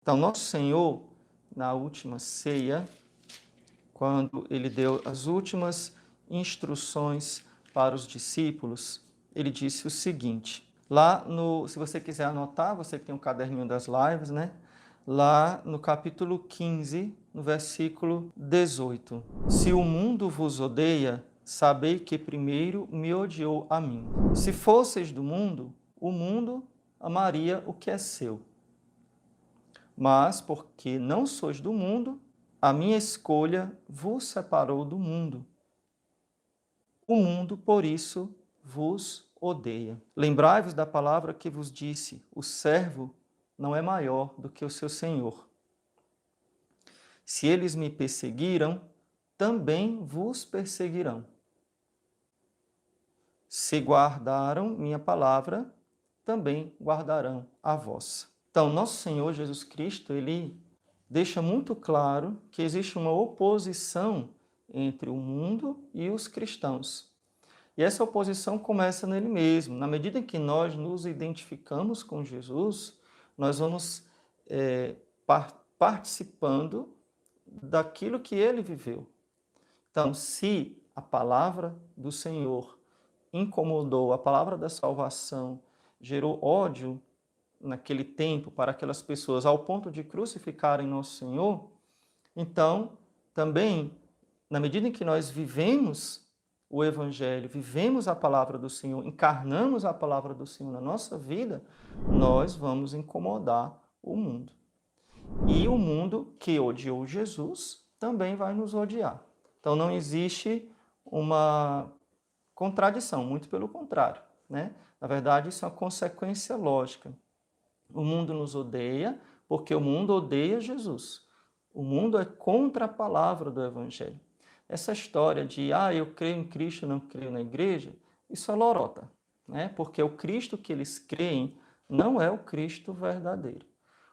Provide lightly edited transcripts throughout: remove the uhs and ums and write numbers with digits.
Então, nosso Senhor, na última ceia, quando ele deu as últimas instruções para os discípulos, ele disse o seguinte, lá no, se você quiser anotar, você que tem um caderninho das lives, né? Lá no capítulo 15, no versículo 18. Se o mundo vos odeia, sabei que primeiro me odiou a mim. Se fosseis do mundo, o mundo amaria o que é seu. Mas, porque não sois do mundo, a minha escolha vos separou do mundo. O mundo, por isso, vos odeia. Lembrai-vos da palavra que vos disse: o servo não é maior do que o seu senhor. Se eles me perseguiram, também vos perseguirão. Se guardaram minha palavra, também guardarão a vossa. Então, nosso Senhor Jesus Cristo, ele deixa muito claro que existe uma oposição entre o mundo e os cristãos. E essa oposição começa nele mesmo. Na medida em que nós nos identificamos com Jesus, nós vamos participando daquilo que ele viveu. Então, se a palavra do Senhor incomodou, a palavra da salvação gerou ódio naquele tempo para aquelas pessoas ao ponto de crucificarem nosso Senhor, então, também, na medida em que nós vivemos o Evangelho, vivemos a palavra do Senhor, encarnamos a palavra do Senhor na nossa vida, nós vamos incomodar o mundo. E o mundo que odiou Jesus também vai nos odiar. Então, não existe uma contradição, muito pelo contrário, né? Na verdade, isso é uma consequência lógica. O mundo nos odeia porque o mundo odeia Jesus. O mundo é contra a palavra do Evangelho. Essa história de, eu creio em Cristo, não creio na igreja, isso é lorota, né? Porque o Cristo que eles creem não é o Cristo verdadeiro.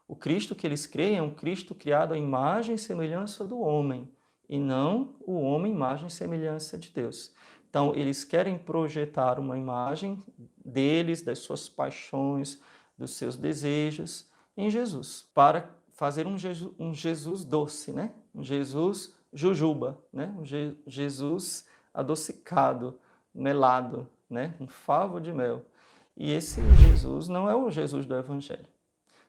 O Cristo que eles creem é um Cristo criado à imagem e semelhança do homem, e não o homem imagem e semelhança de Deus. Então, eles querem projetar uma imagem deles, das suas paixões, dos seus desejos em Jesus, para fazer um Jesus doce, né? Um Jesus jujuba, né? Um Jesus adocicado, melado, né? Um favo de mel. E esse Jesus não é o Jesus do Evangelho.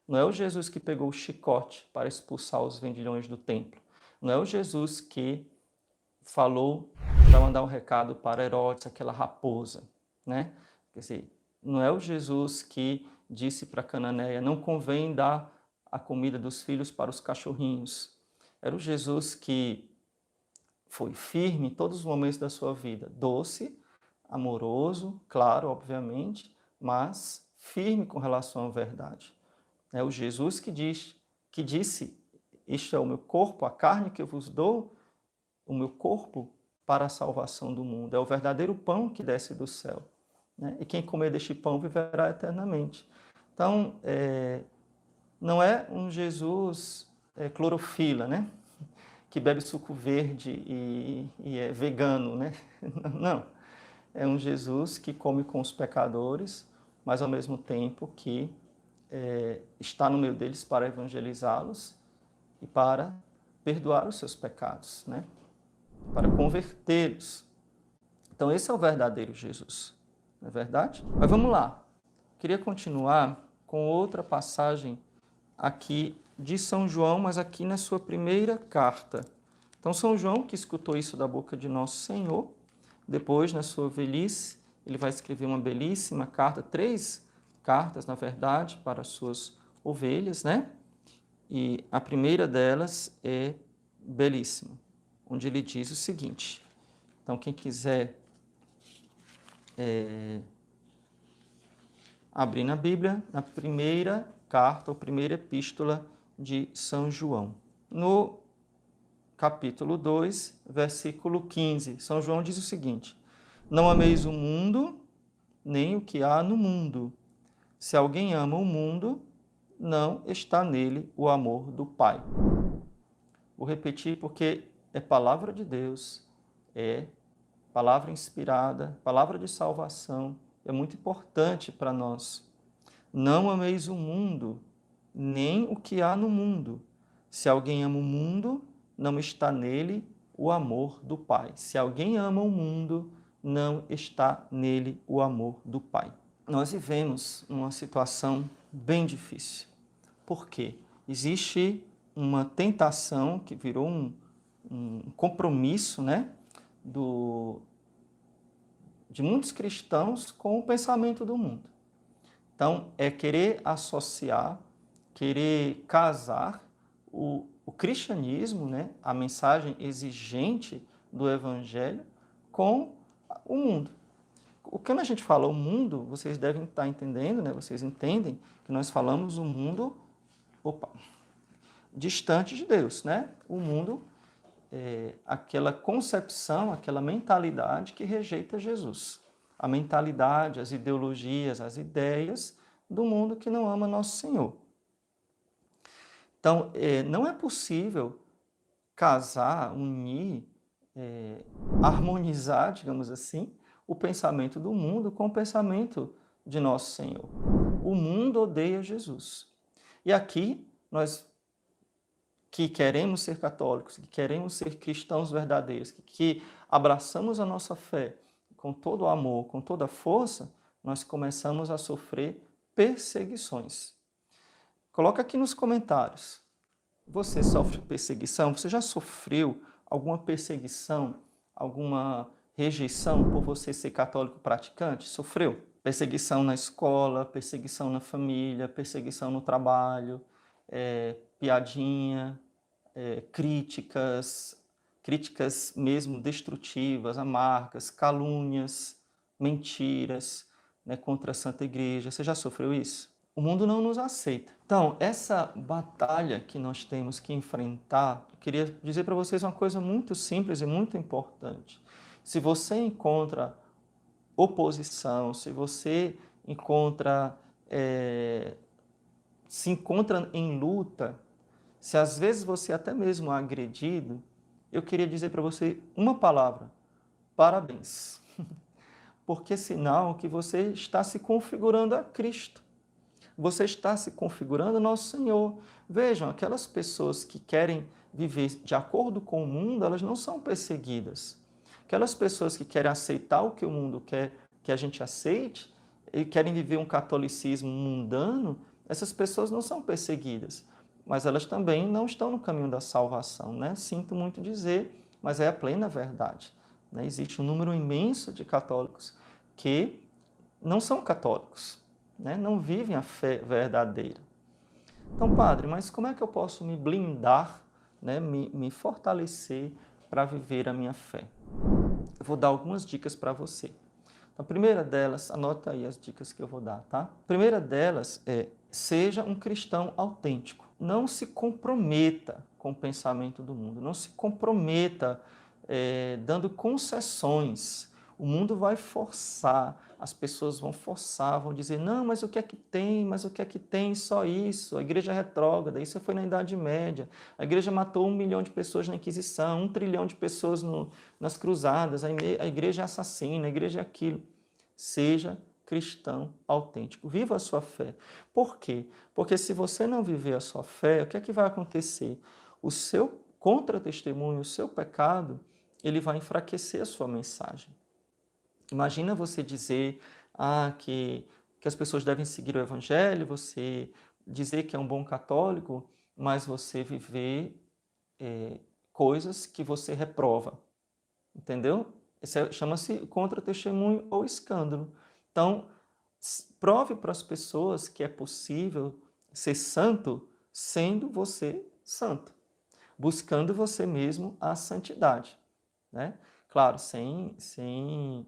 Não é o Jesus que pegou o chicote para expulsar os vendilhões do templo. Não é o Jesus que falou para mandar um recado para Herodes, aquela raposa, né? Quer dizer, não é o Jesus que disse para Cananeia, não convém dar a comida dos filhos para os cachorrinhos. Era o Jesus que foi firme em todos os momentos da sua vida, doce, amoroso, claro, obviamente, mas firme com relação à verdade. É o Jesus que disse, este é o meu corpo, a carne que eu vos dou, o meu corpo para a salvação do mundo. É o verdadeiro pão que desce do céu, né? E quem comer deste pão viverá eternamente. Então, não é um Jesus clorofila, né? Que bebe suco verde e é vegano, né? Não. É um Jesus que come com os pecadores, mas ao mesmo tempo que está no meio deles para evangelizá-los e para perdoar os seus pecados, né? Para convertê-los. Então, esse é o verdadeiro Jesus, não é verdade? Mas vamos lá. Queria continuar com outra passagem aqui de São João, mas aqui na sua primeira carta. Então, São João, que escutou isso da boca de Nosso Senhor, depois, na sua velhice, ele vai escrever uma belíssima carta, 3 cartas, na verdade, para as suas ovelhas, né? E a primeira delas é belíssima, onde ele diz o seguinte. Então, quem quiser abrir na Bíblia, na primeira carta, ou primeira epístola de São João. No capítulo 2, versículo 15, São João diz o seguinte: não ameis o mundo, nem o que há no mundo. Se alguém ama o mundo, não está nele o amor do Pai. Vou repetir porque é palavra de Deus, é palavra inspirada, palavra de salvação, é muito importante para nós. Não ameis o mundo, nem o que há no mundo. Se alguém ama o mundo, não está nele o amor do Pai. Se alguém ama o mundo, não está nele o amor do Pai. Nós vivemos uma situação bem difícil. Por quê? Existe uma tentação que virou um compromisso, né, de muitos cristãos com o pensamento do mundo. Então, é querer associar, querer casar o cristianismo, né, a mensagem exigente do evangelho, com o mundo. Quando a gente fala o mundo, vocês devem estar entendendo, né, vocês entendem que nós falamos o mundo, distante de Deus, né? O mundo aquela concepção, aquela mentalidade que rejeita Jesus. A mentalidade, as ideologias, as ideias do mundo que não ama nosso Senhor. Então, não é possível casar, unir, harmonizar, digamos assim, o pensamento do mundo com o pensamento de nosso Senhor. O mundo odeia Jesus. E aqui, nós que queremos ser católicos, que queremos ser cristãos verdadeiros, que abraçamos a nossa fé com todo o amor, com toda a força, nós começamos a sofrer perseguições. Coloca aqui nos comentários. Você sofre perseguição? Você já sofreu alguma perseguição, alguma rejeição por você ser católico praticante? Sofreu? Perseguição na escola, perseguição na família, perseguição no trabalho, piadinha, críticas mesmo destrutivas, amargas, calúnias, mentiras, né, contra a Santa Igreja. Você já sofreu isso? O mundo não nos aceita. Então, essa batalha que nós temos que enfrentar, eu queria dizer para vocês uma coisa muito simples e muito importante. Se você encontra oposição, se você se encontra em luta, se às vezes você até mesmo é agredido, eu queria dizer para você uma palavra: parabéns. Porque é sinal que você está se configurando a Cristo. Você está se configurando ao nosso Senhor. Vejam, aquelas pessoas que querem viver de acordo com o mundo, elas não são perseguidas. Aquelas pessoas que querem aceitar o que o mundo quer que a gente aceite e querem viver um catolicismo mundano, essas pessoas não são perseguidas. Mas elas também não estão no caminho da salvação, né? Sinto muito dizer, mas é a plena verdade, né? Existe um número imenso de católicos que não são católicos, né? Não vivem a fé verdadeira. Então, padre, mas como é que eu posso me blindar, né? me fortalecer para viver a minha fé? Eu vou dar algumas dicas para você. A primeira delas, anota aí as dicas que eu vou dar, tá? A primeira delas é: seja um cristão autêntico. Não se comprometa com o pensamento do mundo. Não se comprometa dando concessões. O mundo vai forçar, as pessoas vão forçar, vão dizer: não, mas o que é que tem? Mas o que é que tem? Só isso. A igreja é retrógrada, isso foi na Idade Média. A igreja matou 1 milhão de pessoas na Inquisição, 1 trilhão de pessoas nas cruzadas, a igreja é assassina, a igreja é aquilo. Seja cristão autêntico, viva a sua fé. Por quê? Porque se você não viver a sua fé, o que é que vai acontecer? O seu contra-testemunho, o seu pecado, ele vai enfraquecer a sua mensagem. Imagina você dizer que as pessoas devem seguir o evangelho, você dizer que é um bom católico, mas você viver coisas que você reprova. Entendeu? Chama-se contra-testemunho ou escândalo. Então, prove para as pessoas que é possível ser santo sendo você santo, buscando você mesmo a santidade, né? Claro, sem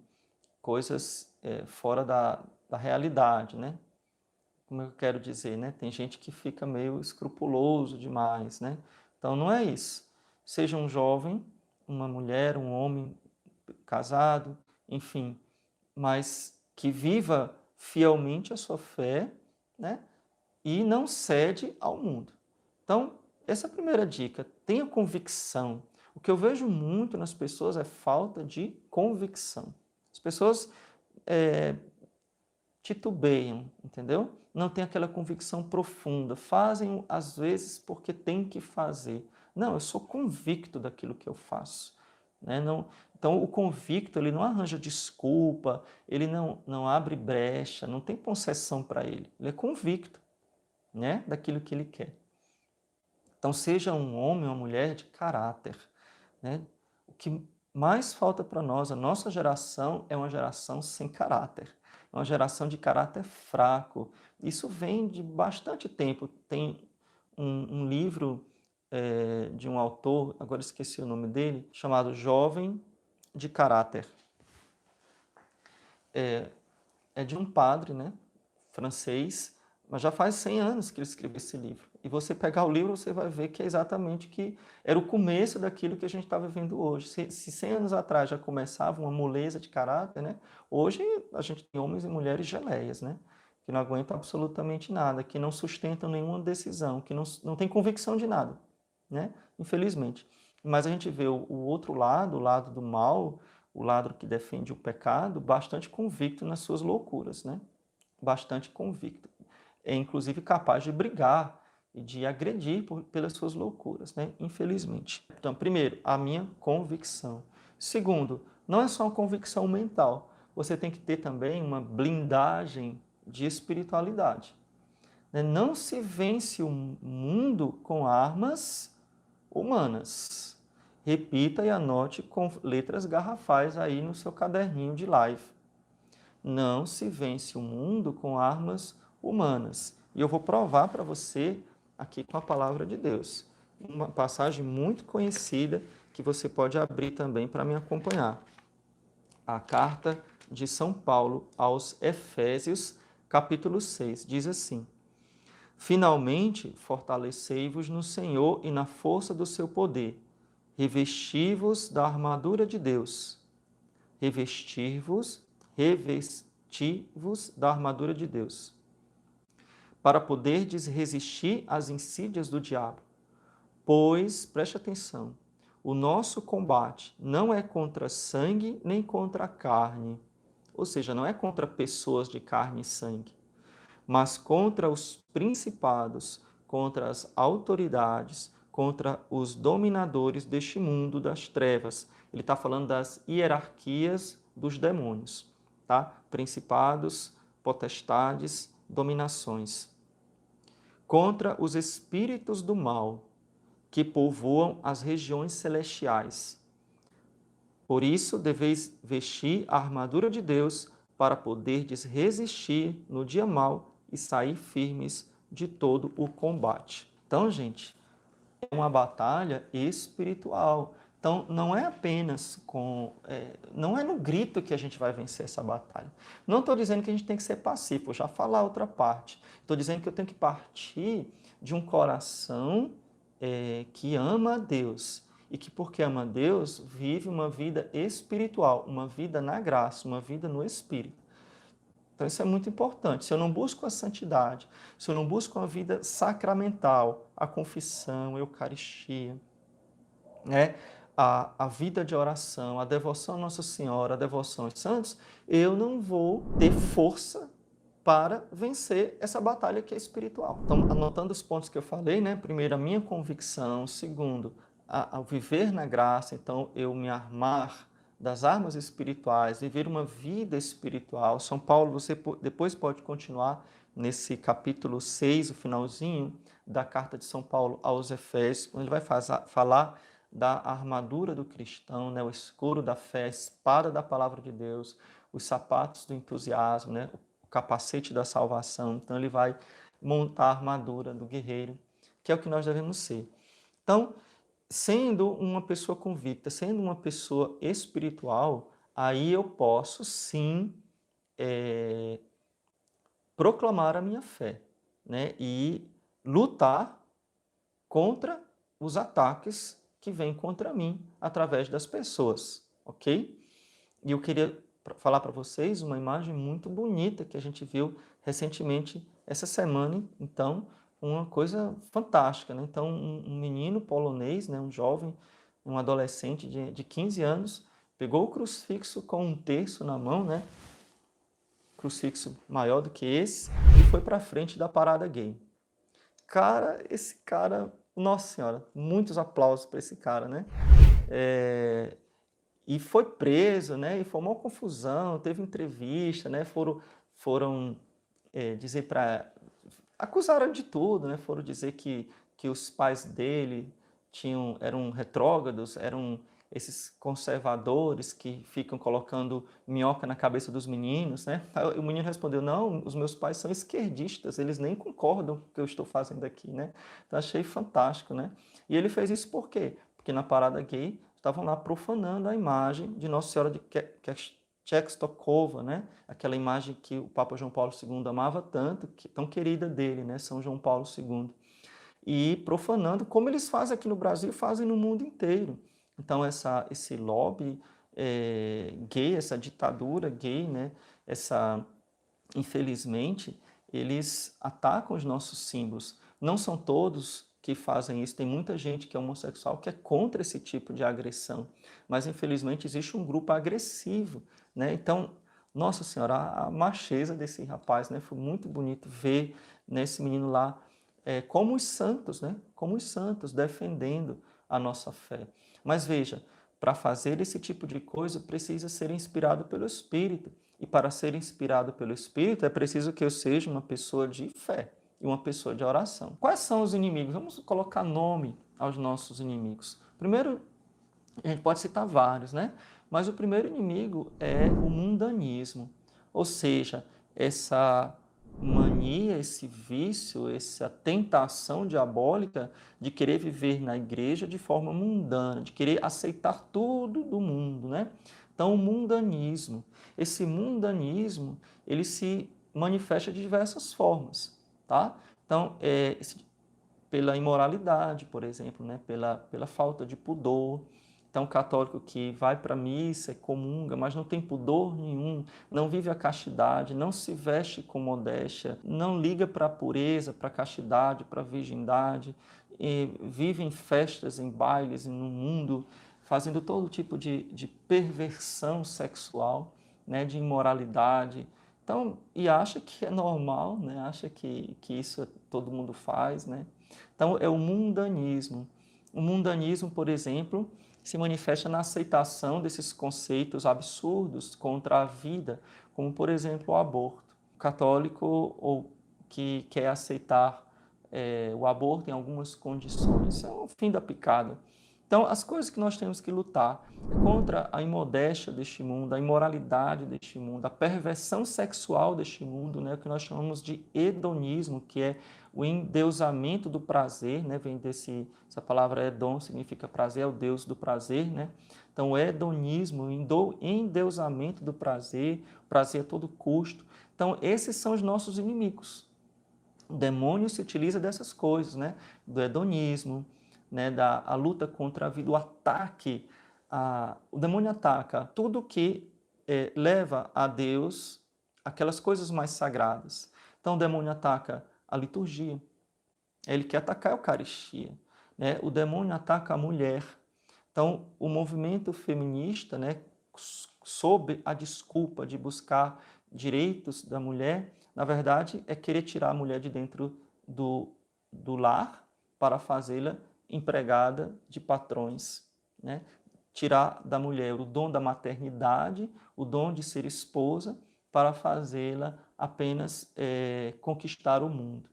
coisas fora da realidade, né? Como eu quero dizer, né? Tem gente que fica meio escrupuloso demais, né? Então, não é isso. Seja um jovem, uma mulher, um homem casado, enfim, mas que viva fielmente a sua fé, né? E não cede ao mundo. Então, essa é a primeira dica. Tenha convicção. O que eu vejo muito nas pessoas é falta de convicção. As pessoas titubeiam, entendeu? Não tem aquela convicção profunda, fazem às vezes porque tem que fazer. Não, eu sou convicto daquilo que eu faço, né? Não, então o convicto, ele não arranja desculpa, ele não abre brecha, não tem concessão para ele é convicto, né, daquilo que ele quer. Então seja um homem ou uma mulher de caráter, né? O que mais falta para nós, a nossa geração é uma geração sem caráter, é uma geração de caráter fraco. Isso vem de bastante tempo. Tem um livro de um autor, agora esqueci o nome dele, chamado Jovem de Caráter. É de um padre, né, francês, mas já faz 100 anos que ele escreveu esse livro. E você pegar o livro, você vai ver que é exatamente que era o começo daquilo que a gente está vivendo hoje. Se 100 anos atrás já começava uma moleza de caráter, né? Hoje a gente tem homens e mulheres geleias, né? Que não aguentam absolutamente nada, que não sustentam nenhuma decisão, que não tem convicção de nada, né? Infelizmente. Mas a gente vê o outro lado, o lado do mal, o lado que defende o pecado, bastante convicto nas suas loucuras, né? Bastante convicto. É inclusive capaz de brigar e de agredir pelas suas loucuras, né? Infelizmente. Então, primeiro, a minha convicção. Segundo, não é só uma convicção mental, você tem que ter também uma blindagem de espiritualidade. Não se vence o mundo com armas humanas. Repita e anote com letras garrafais aí no seu caderninho de live. Não se vence o mundo com armas humanas. E eu vou provar para você aqui com a palavra de Deus. Uma passagem muito conhecida que você pode abrir também para me acompanhar. A carta de São Paulo aos Efésios, capítulo 6, diz assim: Finalmente, fortalecei-vos no Senhor e na força do seu poder. Revesti-vos da armadura de Deus. Revesti-vos da armadura de Deus, para poderdes resistir às insídias do diabo. Pois, preste atenção, o nosso combate não é contra sangue nem contra a carne, ou seja, não é contra pessoas de carne e sangue, mas contra os principados, contra as autoridades, contra os dominadores deste mundo das trevas. Ele está falando das hierarquias dos demônios, tá? Principados, potestades, dominações. Contra os espíritos do mal, que povoam as regiões celestiais. Por isso, deveis vestir a armadura de Deus para poderdes resistir no dia mau e sair firmes de todo o combate. Então, gente, é uma batalha espiritual. Então, não é apenas não é no grito que a gente vai vencer essa batalha. Não estou dizendo que a gente tem que ser passivo, já falar a outra parte. Estou dizendo que eu tenho que partir de um coração que ama a Deus e que, porque ama a Deus, vive uma vida espiritual, uma vida na graça, uma vida no Espírito. Então, isso é muito importante. Se eu não busco a santidade, se eu não busco uma vida sacramental, a confissão, a Eucaristia, né? A vida de oração, a devoção a Nossa Senhora, a devoção aos santos, eu não vou ter força para vencer essa batalha que é espiritual. Então, anotando os pontos que eu falei, né? Primeiro, a minha convicção. Segundo, ao viver na graça, então eu me armar das armas espirituais, viver uma vida espiritual. São Paulo, você depois pode continuar nesse capítulo 6, o finalzinho da carta de São Paulo aos Efésios, onde ele vai falar da armadura do cristão, né? O escudo da fé, a espada da palavra de Deus, os sapatos do entusiasmo, né? O capacete da salvação. Então ele vai montar a armadura do guerreiro, que é o que nós devemos ser. Então, sendo uma pessoa convicta, sendo uma pessoa espiritual, aí eu posso sim proclamar a minha fé, né? E lutar contra os ataques que vêm contra mim através das pessoas, ok? E eu queria falar para vocês uma imagem muito bonita que a gente viu recentemente essa semana, então, uma coisa fantástica, né? Então, um menino polonês, né, um jovem, um adolescente de 15 anos, pegou o crucifixo com um terço na mão, né? crucifixo maior do que esse e foi para frente da parada gay. Cara, esse cara, nossa senhora, muitos aplausos para esse cara, né? E foi preso, né? E foi uma confusão, teve entrevista, né? Foram dizer para... Acusaram de tudo, né? Foram dizer que os pais dele eram retrógrados, eram esses conservadores que ficam colocando minhoca na cabeça dos meninos, né? Aí o menino respondeu, não, os meus pais são esquerdistas, eles nem concordam com o que eu estou fazendo aqui, né? Então achei fantástico, né? E ele fez isso por quê? Porque na parada gay estavam lá profanando a imagem de Nossa Senhora de Czestochowa, né? Aquela imagem que o Papa João Paulo II amava tanto, tão querida dele, né? São João Paulo II. E profanando, como eles fazem aqui no Brasil, fazem no mundo inteiro. Então, esse lobby gay, essa ditadura gay, né? Infelizmente, eles atacam os nossos símbolos. Não são todos que fazem isso, tem muita gente que é homossexual que é contra esse tipo de agressão, mas infelizmente existe um grupo agressivo, né? Então, nossa senhora, a macheza desse rapaz, né? Foi muito bonito ver, né, esse menino lá como os santos, né? Como os santos defendendo a nossa fé. Mas veja, para fazer esse tipo de coisa precisa ser inspirado pelo Espírito. E para ser inspirado pelo Espírito, é preciso que eu seja uma pessoa de fé e uma pessoa de oração. Quais são os inimigos? Vamos colocar nome aos nossos inimigos. Primeiro, a gente pode citar vários, né? Mas o primeiro inimigo é o mundanismo, ou seja, essa mania, esse vício, essa tentação diabólica de querer viver na igreja de forma mundana, de querer aceitar tudo do mundo, né? Então, o mundanismo, esse mundanismo, ele se manifesta de diversas formas, tá? Então, pela imoralidade, por exemplo, né? Pela falta de pudor. Então, o católico que vai para a missa, comunga, mas não tem pudor nenhum, não vive a castidade, não se veste com modéstia, não liga para a pureza, para a castidade, para a virgindade, vive em festas, em bailes, no mundo, fazendo todo tipo de perversão sexual, né, de imoralidade. Então, e acha que é normal, né? Acha que isso todo mundo faz, né? Então, é o mundanismo. O mundanismo, por exemplo, se manifesta na aceitação desses conceitos absurdos contra a vida, como, por exemplo, o aborto. O católico ou que quer aceitar o aborto em algumas condições, isso é o fim da picada. Então, as coisas que nós temos que lutar é contra a imodéstia deste mundo, a imoralidade deste mundo, a perversão sexual deste mundo, né, o que nós chamamos de hedonismo, que é o endeusamento do prazer, né, vem essa palavra hedon, significa prazer, é o deus do prazer, né? Então, o hedonismo, o endeusamento do prazer a todo custo. Então, esses são os nossos inimigos. O demônio se utiliza dessas coisas, né? Do hedonismo, né? A luta contra a vida, o ataque. O demônio ataca tudo que leva a Deus, aquelas coisas mais sagradas. Então, o demônio ataca a liturgia. Ele quer atacar a Eucaristia, né? O demônio ataca a mulher. Então, o movimento feminista, né, sob a desculpa de buscar direitos da mulher, na verdade, é querer tirar a mulher de dentro do lar para fazê-la empregada de patrões, né? Tirar da mulher o dom da maternidade, o dom de ser esposa, para fazê-la apenas conquistar o mundo.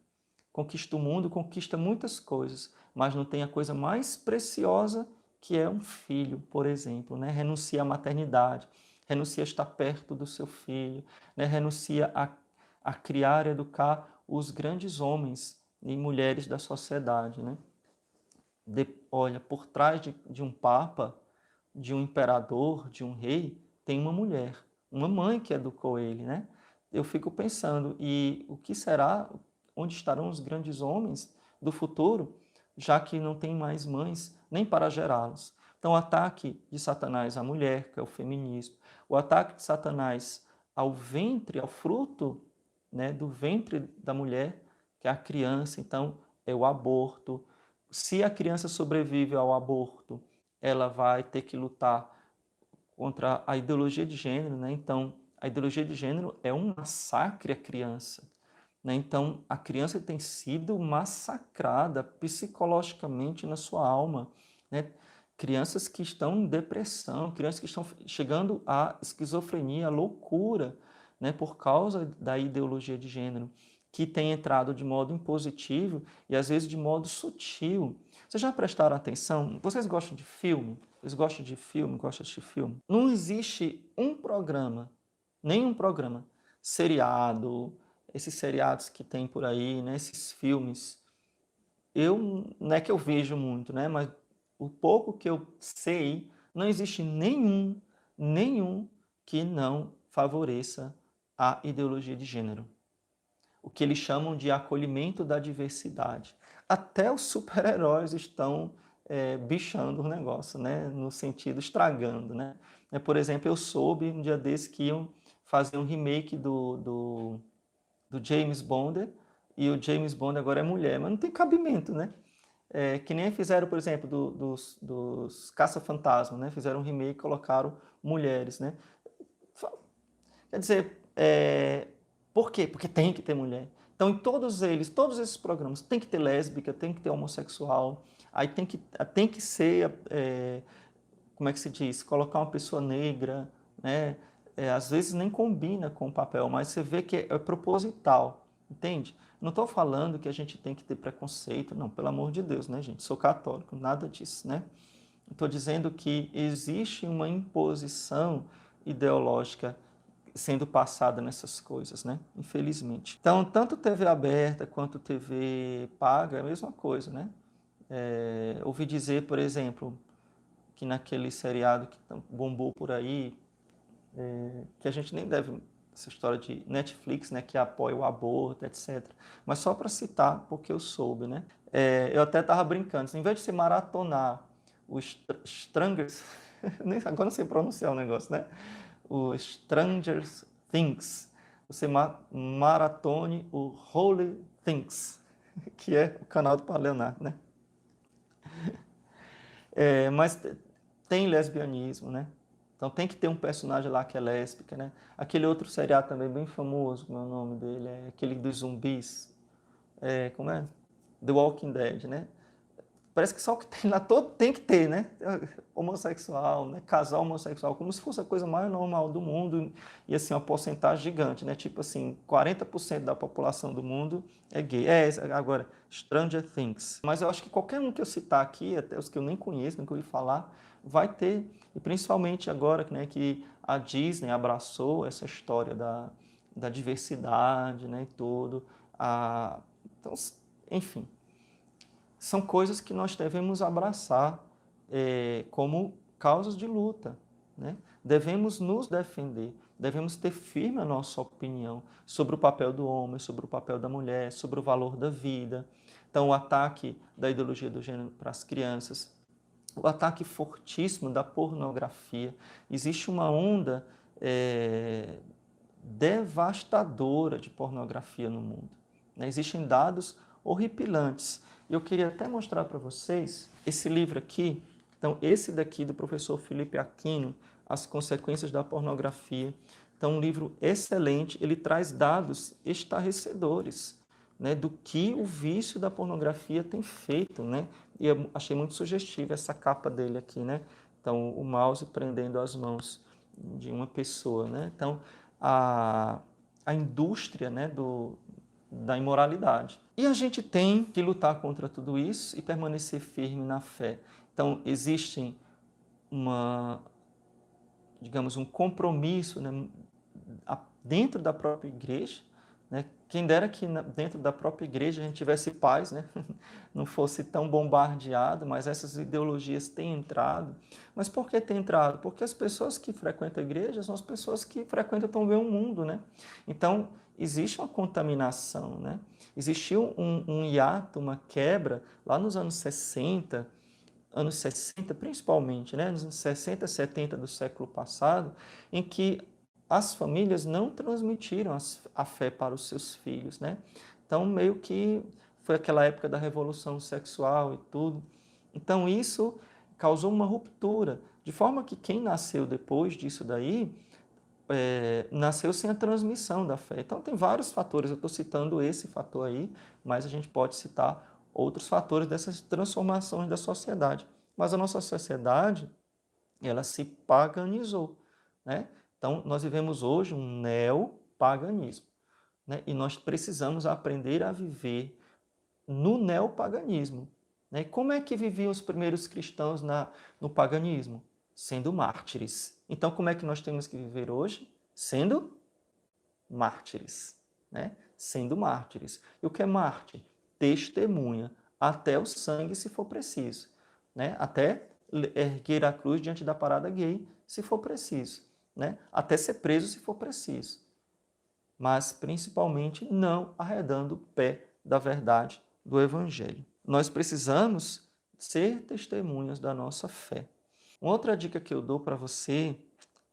Conquista o mundo, conquista muitas coisas, mas não tem a coisa mais preciosa que é um filho, por exemplo, né? Renuncia à maternidade, renuncia a estar perto do seu filho, né? Renuncia a criar e educar os grandes homens e mulheres da sociedade, né? Olha, por trás de um papa, de um imperador, de um rei, tem uma mulher, uma mãe que educou ele, né? Eu fico pensando, e o que será, onde estarão os grandes homens do futuro, já que não tem mais mães nem para gerá-los? Então, o ataque de Satanás à mulher, que é o feminismo, o ataque de Satanás ao ventre, ao fruto, né, do ventre da mulher, que é a criança, então é o aborto. Se a criança sobrevive ao aborto, ela vai ter que lutar contra a ideologia de gênero, né? Então, A ideologia de gênero é um massacre à criança, né? Então, a criança tem sido massacrada psicologicamente na sua alma, né? Crianças que estão em depressão, crianças que estão chegando à esquizofrenia, à loucura, né? Por causa da ideologia de gênero, que tem entrado de modo impositivo e às vezes de modo sutil. Vocês já prestaram atenção? Vocês gostam de filme? Vocês gostam de filme? Gostam de assistir filme? Não existe um programa, nenhum programa, seriado, esses seriados que tem por aí, né, esses filmes, não é que eu vejo muito, né, mas o pouco que eu sei, não existe nenhum que não favoreça a ideologia de gênero. O que eles chamam de acolhimento da diversidade. Até os super-heróis estão bichando o negócio, né, no sentido estragando, né. Por exemplo, eu soube um dia desse que iam fazer um remake do James Bond, e o James Bond agora é mulher, mas não tem cabimento, né? Que nem fizeram, por exemplo, dos Caça-Fantasma, né? Fizeram um remake e colocaram mulheres, né? Quer dizer, por quê? Porque tem que ter mulher. Então, em todos esses programas, tem que ter lésbica, tem que ter homossexual, aí tem que ser, como é que se diz? Colocar uma pessoa negra, né? Às vezes nem combina com o papel, mas você vê que é proposital, entende? Não estou falando que a gente tem que ter preconceito, não, pelo amor de Deus, né, gente? Sou católico, nada disso, né? Estou dizendo que existe uma imposição ideológica sendo passada nessas coisas, né? Infelizmente. Então, tanto TV aberta quanto TV paga é a mesma coisa, né? Ouvi dizer, por exemplo, que naquele seriado que bombou por aí, que a gente nem deve, essa história de Netflix, né, que apoia o aborto, etc. Mas só para citar, porque eu soube, né? Eu até estava brincando, em vez de você maratonar o Strangers, agora não sei pronunciar o negócio, né? O Stranger Things, você maratone o Holy Things, que é o canal do Padre Leonardo, né? Mas tem lesbianismo, né? Então tem que ter um personagem lá que é lésbica, né? Aquele outro seriado também bem famoso, como é o nome dele? É aquele dos zumbis. Como é? The Walking Dead, né? Parece que só o que tem lá todo tem que ter, né? Homossexual, né? Casal homossexual, como se fosse a coisa mais normal do mundo e assim uma porcentagem gigante, né? Tipo assim, 40% da população do mundo é gay. Agora, Stranger Things. Mas eu acho que qualquer um que eu citar aqui, até os que eu nem conheço, nunca ouvi falar, vai ter. E principalmente agora, né, que a Disney abraçou essa história da diversidade, né, e tudo. Então, enfim, são coisas que nós devemos abraçar como causas de luta, né? Devemos nos defender, devemos ter firme a nossa opinião sobre o papel do homem, sobre o papel da mulher, sobre o valor da vida. Então, o ataque da ideologia do gênero para as crianças, o ataque fortíssimo da pornografia. Existe uma onda devastadora de pornografia no mundo, né? Existem dados horripilantes. Eu queria até mostrar para vocês esse livro aqui. Então, esse daqui do professor Felipe Aquino, As Consequências da Pornografia. Então, um livro excelente, ele traz dados estarrecedores, né, do que o vício da pornografia tem feito, né? E eu achei muito sugestiva essa capa dele aqui, né? Então, o mouse prendendo as mãos de uma pessoa, né? Então, a, a indústria, né, da imoralidade. E a gente tem que lutar contra tudo isso e permanecer firme na fé. Então, existe digamos, um compromisso, né, dentro da própria igreja, né? Quem dera que dentro da própria igreja a gente tivesse paz, né? Não fosse tão bombardeado, mas essas ideologias têm entrado. Mas por que têm entrado? Porque as pessoas que frequentam a igreja são as pessoas que frequentam também o mundo, né? Então, existe uma contaminação, né? Existiu um hiato, uma quebra, lá nos anos 60, principalmente, né, nos anos 60, 70 do século passado, em que as famílias não transmitiram a fé para os seus filhos, né? Então, meio que foi aquela época da revolução sexual e tudo. Então, isso causou uma ruptura, de forma que quem nasceu depois disso daí nasceu sem a transmissão da fé. Então, tem vários fatores, eu estou citando esse fator aí, mas a gente pode citar outros fatores dessas transformações da sociedade. Mas a nossa sociedade, ela se paganizou, né? Então, nós vivemos hoje um neopaganismo, né? E nós precisamos aprender a viver no neopaganismo, né? Como é que viviam os primeiros cristãos no paganismo? Sendo mártires. Então, como é que nós temos que viver hoje? Sendo mártires, né? Sendo mártires. E o que é mártir? Testemunha, até o sangue, se for preciso, né? Até erguer a cruz diante da parada gay, se for preciso, né? Até ser preso, se for preciso. Mas, principalmente, não arredando o pé da verdade do Evangelho. Nós precisamos ser testemunhas da nossa fé. Uma outra dica que eu dou para você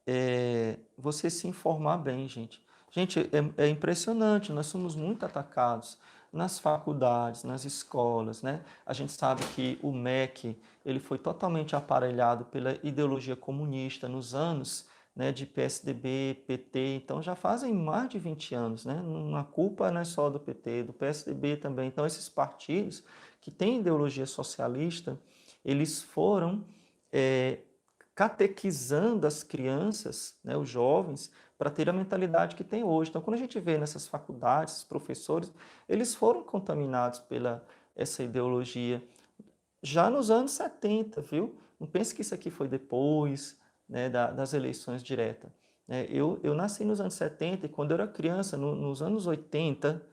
é você se informar bem, gente. Gente, é impressionante, nós somos muito atacados nas faculdades, nas escolas, né? A gente sabe que o MEC, ele foi totalmente aparelhado pela ideologia comunista nos anos, né, de PSDB, PT, então já fazem mais de 20 anos, né? A culpa não é só do PT, do PSDB também. Então esses partidos que têm ideologia socialista, eles foram catequizando as crianças, né, os jovens, para ter a mentalidade que tem hoje. Então, quando a gente vê nessas faculdades, os professores, eles foram contaminados pela essa ideologia já nos anos 70, viu? Não pense que isso aqui foi depois, né, das eleições diretas. Eu nasci nos anos 70 e quando eu era criança, nos anos 80,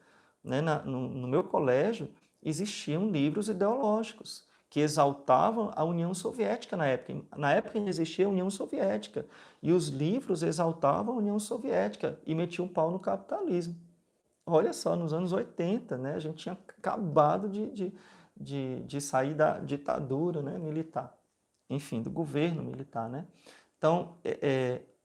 né, no meu colégio, existiam livros ideológicos que exaltavam a União Soviética na época. Na época existia a União Soviética e os livros exaltavam a União Soviética e metiam um pau no capitalismo. Olha só, nos anos 80, né, a gente tinha acabado de sair da ditadura, né, militar, enfim, do governo militar, né? Então,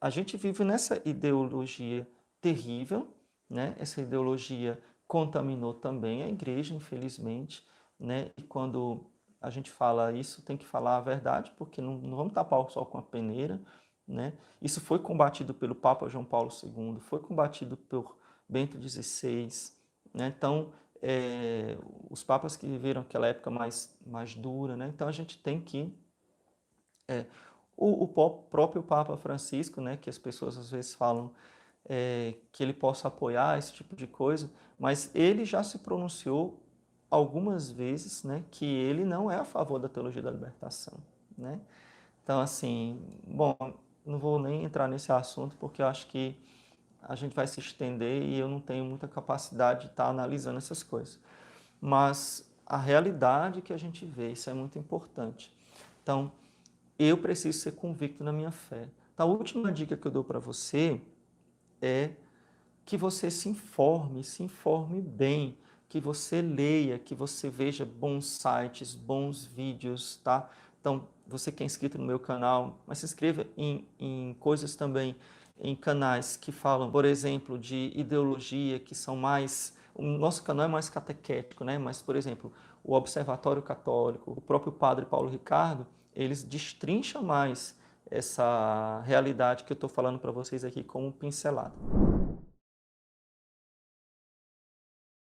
a gente vive nessa ideologia terrível, né? Essa ideologia contaminou também a igreja, infelizmente, né? E quando a gente fala isso, tem que falar a verdade, porque não vamos tapar o sol com a peneira, né? Isso foi combatido pelo Papa João Paulo II, foi combatido por Bento XVI, né? Então, os papas que viveram aquela época mais dura, né? Então a gente tem que o próprio Papa Francisco, né, que as pessoas às vezes falam que ele possa apoiar esse tipo de coisa, mas ele já se pronunciou algumas vezes, né, que ele não é a favor da teologia da libertação, né? Então, assim, bom, não vou nem entrar nesse assunto porque eu acho que a gente vai se estender e eu não tenho muita capacidade de estar analisando essas coisas. Mas a realidade que a gente vê, isso é muito importante. Então, eu preciso ser convicto na minha fé. Então, a última dica que eu dou para você é que você se informe bem, que você leia, que você veja bons sites, bons vídeos, tá? Então, você que é inscrito no meu canal, mas se inscreva em coisas também, em canais que falam, por exemplo, de ideologia, que são mais... O nosso canal é mais catequético, né? Mas, por exemplo, o Observatório Católico, o próprio Padre Paulo Ricardo, eles destrincham mais essa realidade que eu estou falando para vocês aqui como pincelada.